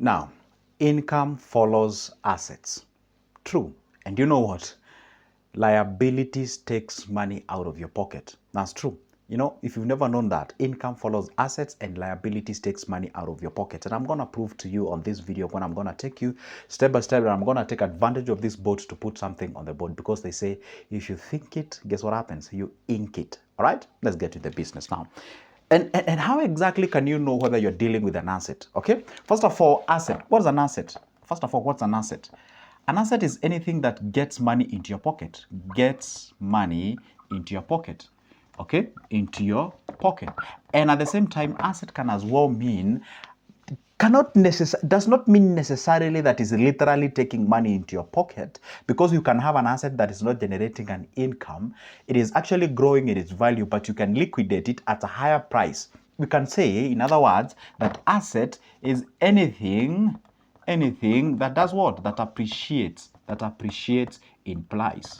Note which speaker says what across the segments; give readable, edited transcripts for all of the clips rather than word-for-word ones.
Speaker 1: Now, income follows assets. True. And you know what? Liabilities takes money out of your pocket. That's true. You know, if you've never known that, income follows assets and liabilities takes money out of your pocket. And I'm going to prove to you on this video when I'm going to take you step by step, and I'm going to take advantage of this board to put something on the board, because they say if you think it, guess what happens? You ink it. All right, let's get to the business now. And how exactly can you know whether you're dealing with an asset? Okay, first of all, asset. What's an asset? First of all, what's an asset? An asset is anything that gets money into your pocket. Gets money into your pocket. Okay, into your pocket. And at the same time, asset can as well mean, does not mean necessarily that is literally taking money into your pocket, because you can have an asset that is not generating an income. It is actually growing in its value, but you can liquidate it at a higher price. We can say, in other words, that asset is anything that does what? That appreciates in price.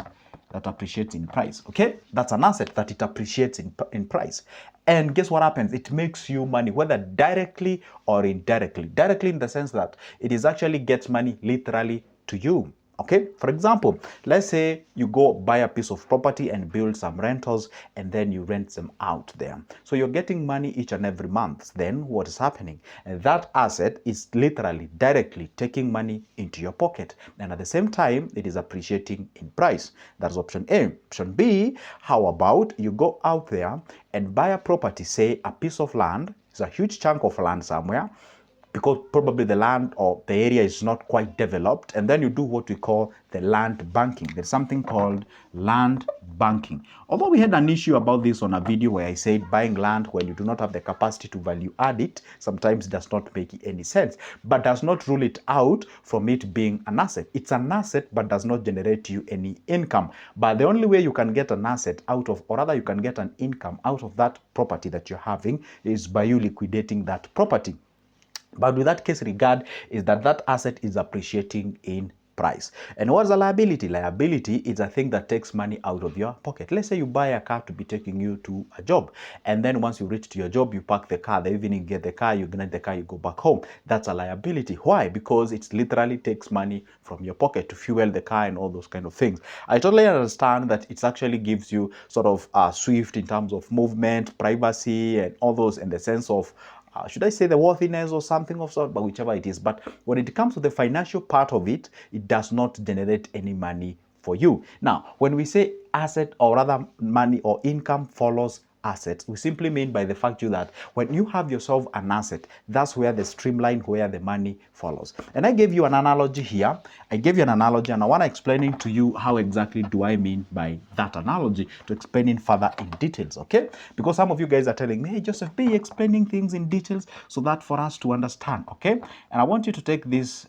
Speaker 1: That appreciates in price. Okay, that's an asset that it appreciates in price. And guess what happens? It makes you money, whether directly or indirectly. Directly in the sense that it is actually gets money literally to you. Okay, for example, let's say you go buy a piece of property and build some rentals, and then you rent them out there. So you're getting money each and every month. Then what is happening? And that asset is literally directly taking money into your pocket. And at the same time, it is appreciating in price. That's option A. Option B, how about you go out there and buy a property, say a piece of land. It's a huge chunk of land somewhere, because probably the land or the area is not quite developed, and then you do what we call the land banking. There's something called land banking. Although we had an issue about this on a video where I said buying land when you do not have the capacity to value add it sometimes does not make any sense, but does not rule it out from it being an asset. It's an asset but does not generate you any income. But the only way you can get an asset out of, or rather you can get an income out of that property that you're having, is by you liquidating that property. But with that case regard is that that asset is appreciating in price. And what's a liability? Liability is a thing that takes money out of your pocket. Let's say you buy a car to be taking you to a job, and then once you reach to your job, you park the car. The evening you get the car, you ignite the car, you go back home. That's a liability. Why? Because it literally takes money from your pocket to fuel the car and all those kind of things. I totally understand that it actually gives you sort of swift in terms of movement, privacy, and all those, in the sense of should I say the worthiness or something of sort, but whichever it is. But when it comes to the financial part of it, it does not generate any money for you. Now, when we say asset, or rather money or income follows assets, we simply mean by the fact that when you have yourself an asset, that's where the streamline, where the money follows. And I gave you an analogy here. I gave you an analogy, and I want to explain to you how exactly do I mean by that analogy, to explain it further in details, okay? Because some of you guys are telling me, hey, Joseph, be explaining things in details so that for us to understand, okay? And I want you to take this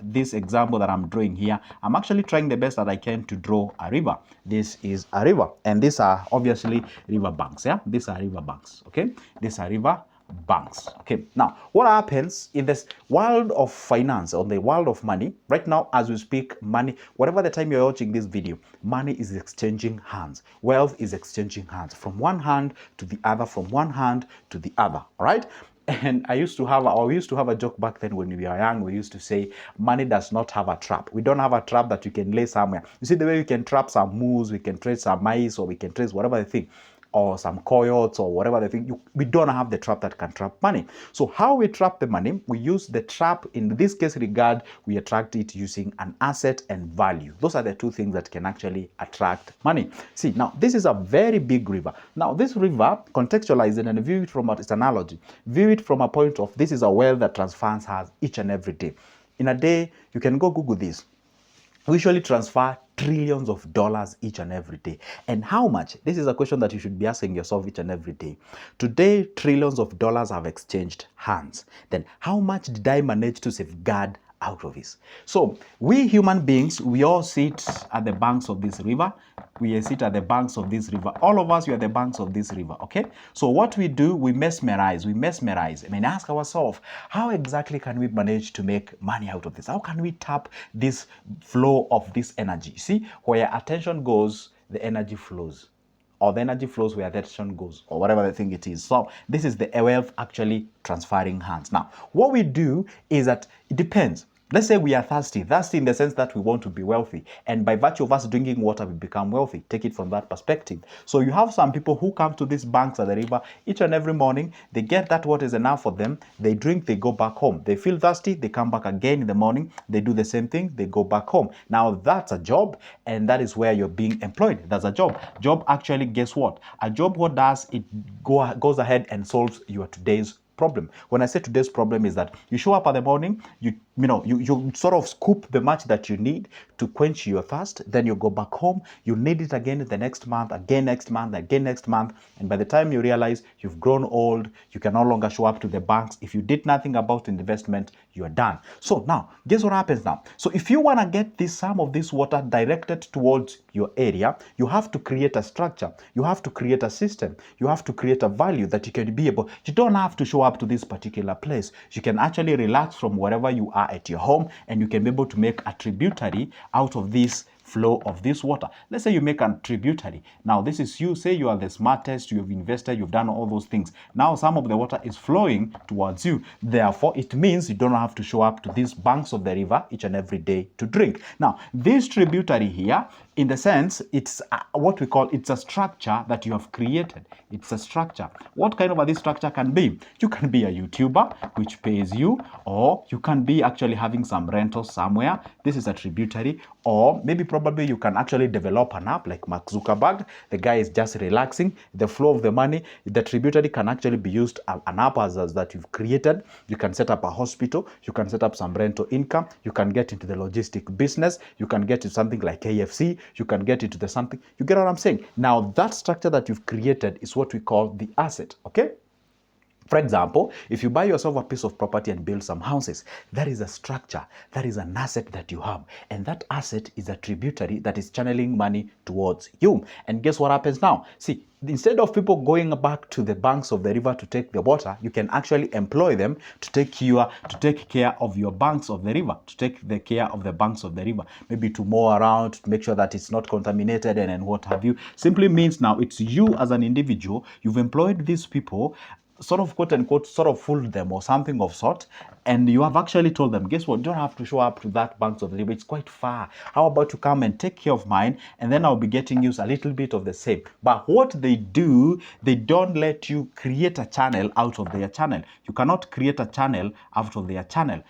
Speaker 1: this example that I'm drawing here. I'm actually trying the best that I can to draw a river. This is a river, and these are obviously river banks. Yeah, these are river banks. Okay, these are river banks. Okay, now what happens in this world of finance, or the world of money right now as we speak? Money, whatever the time you're watching this video, money is exchanging hands. Wealth is exchanging hands from one hand to the other, from one hand to the other. All right. And we used to have a joke back then when we were young. We used to say, money does not have a trap. We don't have a trap that you can lay somewhere. You see, the way we can trap some moose, we can trade some mice, or we can trade whatever the thing, or some coyotes, or whatever the thing. We don't have the trap that can trap money. So how we trap the money? We use the trap, in this case regard, we attract it using an asset and value. Those are the two things that can actually attract money. See, now this is a very big river. Now this river, contextualize it and view it from its analogy. View it from a point of, this is a well that transfers has each and every day. In a day, you can go Google this. We usually transfer trillions of dollars each and every day. And how much? This is a question that you should be asking yourself each and every day. Today, trillions of dollars have exchanged hands. Then how much did I manage to safeguard out of this? So we human beings, we all sit at the banks of this river. We sit at the banks of this river. All of us, we are the banks of this river, okay? So what we do, we mesmerize. I mean, ask ourselves, how exactly can we manage to make money out of this? How can we tap this flow of this energy? See, where attention goes, the energy flows. or the energy flows where the attention goes, or whatever the thing it is. So this is the wealth actually transferring hands. Now, what we do is that it depends. Let's say we are thirsty in the sense that we want to be wealthy. And by virtue of us drinking water, we become wealthy. Take it from that perspective. So you have some people who come to these banks at the river each and every morning. They get that water is enough for them. They drink, they go back home. They feel thirsty, they come back again in the morning. They do the same thing, they go back home. Now that's a job, and that is where you're being employed. That's a job. Job actually, guess what? A job, what does it goes ahead and solves your today's problem. When I say today's problem is that you show up at the morning, you sort of scoop the much that you need to quench your thirst, then you go back home, you need it again the next month, again next month, again next month, and by the time you realize you've grown old, you can no longer show up to the banks. If you did nothing about investment, you are done. So now, guess what happens now? So if you want to get some of this water directed towards your area, you have to create a structure, you have to create a system, you have to create a value that you can be able. You don't have to show up to this particular place. You can actually relax from wherever you are at your home, and you can be able to make a tributary out of this flow of this water. Let's say you make a tributary. Now this is, you say you are the smartest, you've invested, you've done all those things. Now some of the water is flowing towards you. Therefore, it means you don't have to show up to these banks of the river each and every day to drink. Now, this tributary here, in the sense, it's what we call, it's a structure that you have created. It's a structure. What kind of this structure can be? You can be a YouTuber, which pays you, or you can be actually having some rentals somewhere. This is a tributary. Or maybe probably you can actually develop an app like Mark Zuckerberg. The guy is just relaxing. The flow of the money, the tributary can actually be used, an app as that you've created. You can set up a hospital. You can set up some rental income. You can get into the logistic business. You can get into something like KFC. You can get into the something. You get what I'm saying? Now, that structure that you've created is what we call the asset, okay? For example, if you buy yourself a piece of property and build some houses, that is a structure, that is an asset that you have. And that asset is a tributary that is channeling money towards you. And guess what happens now? See, instead of people going back to the banks of the river to take the water, you can actually employ them to take care of your banks of the river, to take the care of the banks of the river, maybe to mow around, to make sure that it's not contaminated and what have you. Simply means now it's you as an individual, you've employed these people, sort of quote unquote sort of fooled them or something of sort, and you have actually told them, guess what, you don't have to show up to that banks of the river, it's quite far. How about you come and take care of mine, and then I'll be getting you a little bit of the same. But what they do, they don't let you create a channel out of their channel. You cannot create a channel out of their channel.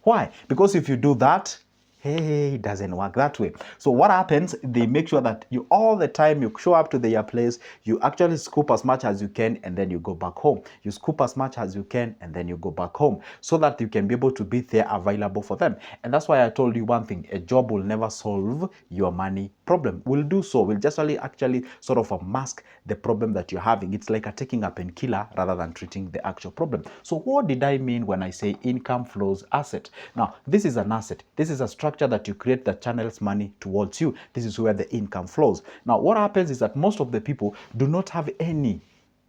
Speaker 1: Why? Because if you do that, hey, it doesn't work that way. So what happens, they make sure that you all the time you show up to their place, you actually scoop as much as you can, and then you go back home. You scoop as much as you can, and then you go back home, so that you can be able to be there available for them. And that's why I told you one thing, a job will never solve your money problem. Will do so, will just actually sort of mask the problem that you're having. It's like taking a painkiller rather than treating the actual problem. So what did I mean when I say income flows asset? Now, this is an asset. This is a structure that you create that channels money towards you. This is where the income flows. Now, what happens is that most of the people do not have any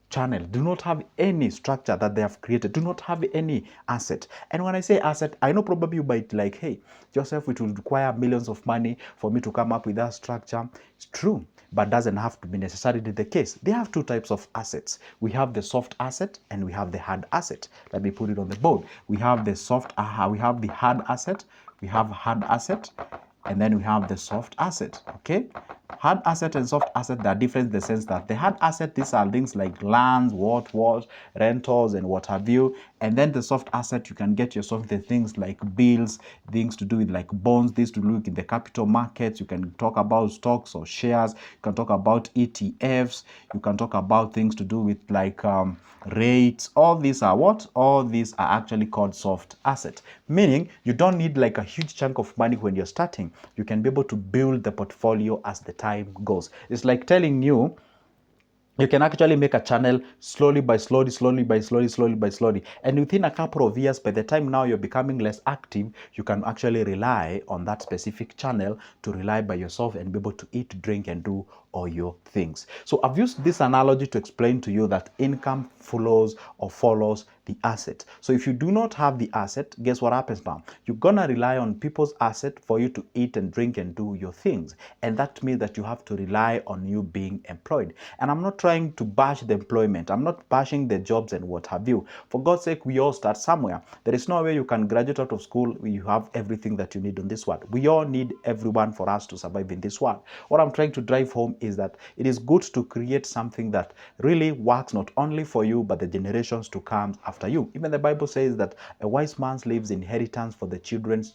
Speaker 1: channel, do not have any structure that they have created, do not have any asset. And when I say asset, I know probably you might like, hey, Joseph, it will require millions of money for me to come up with that structure. It's true, but doesn't have to be necessarily the case. They have two types of assets. We have the soft asset and we have the hard asset. Let me put it on the board. We have the we have the hard asset, we have hard asset, and then we have the soft asset, okay? Hard asset and soft asset, they are different in the sense that the hard asset, these are things like lands, what, rentals, and what have you. And then the soft asset, you can get yourself the things like bills, things to do with like bonds, things to look in the capital markets. You can talk about stocks or shares. You can talk about ETFs. You can talk about things to do with like rates. All these are what? All these are actually called soft asset, meaning you don't need like a huge chunk of money when you're starting. You can be able to build the portfolio as the time goes. It's like telling you, you can actually make a channel slowly by slowly, and within a couple of years, by the time now you're becoming less active, you can actually rely on that specific channel to rely by yourself and be able to eat, drink, and do or your things. So I've used this analogy to explain to you that income flows or follows the asset. So if you do not have the asset, guess what happens now? You're gonna rely on people's asset for you to eat and drink and do your things. And that means that you have to rely on you being employed. And I'm not trying to bash the employment. I'm not bashing the jobs and what have you. For God's sake, we all start somewhere. There is no way you can graduate out of school where you have everything that you need on this world. We all need everyone for us to survive in this world. What I'm trying to drive home is that it is good to create something that really works not only for you, but the generations to come after you. Even the Bible says that a wise man leaves inheritance for the children's,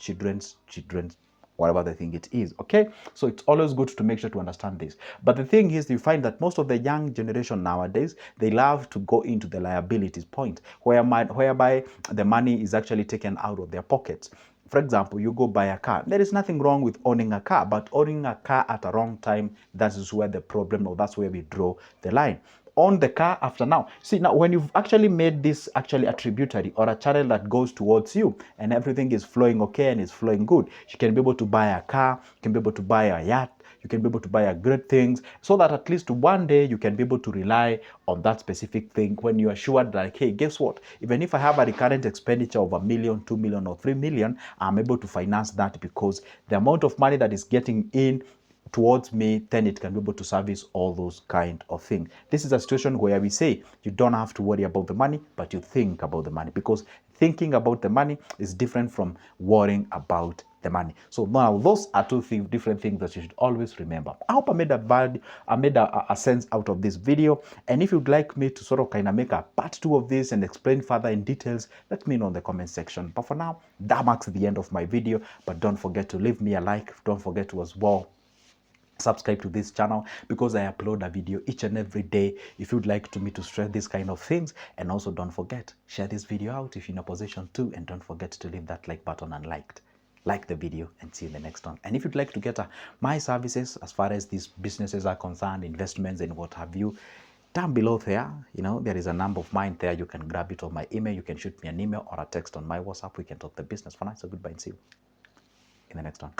Speaker 1: whatever the thing it is. Okay, so it's always good to make sure to understand this. But the thing is, you find that most of the young generation nowadays, they love to go into the liabilities point, whereby the money is actually taken out of their pockets. For example, you go buy a car. There is nothing wrong with owning a car, but owning a car at a wrong time, that is where the problem, or that's where we draw the line. Own the car after now. See, now when you've actually made this actually a tributary or a channel that goes towards you and everything is flowing okay and is flowing good, you can be able to buy a car, you can be able to buy a yacht, you can be able to buy a great things, so that at least one day you can be able to rely on that specific thing when you are sure that, like, hey, guess what? Even if I have a recurrent expenditure of $1 million, 2 million, or 3 million, I'm able to finance that because the amount of money that is getting in towards me, then it can be able to service all those kind of things. This is a situation where we say you don't have to worry about the money, but you think about the money, because thinking about the money is different from worrying about the money. So now those are two different things that you should always remember. I hope I made a sense out of this video. And if you'd like me to sort of kind of make a part 2 of this and explain further in details, let me know in the comment section. But for now, that marks the end of my video. But don't forget to leave me a like. Don't forget to as well subscribe to this channel, because I upload a video each and every day if you'd like me to share these kind of things. And also don't forget, share this video out if you're in a position to, and don't forget to leave that like button unliked. Like the video, and see you in the next one. And if you'd like to get my services as far as these businesses are concerned, investments and what have you, down below there, there is a number of mine there. You can grab it on my email. You can shoot me an email or a text on my WhatsApp. We can talk the business. For now, so goodbye and see you in the next one.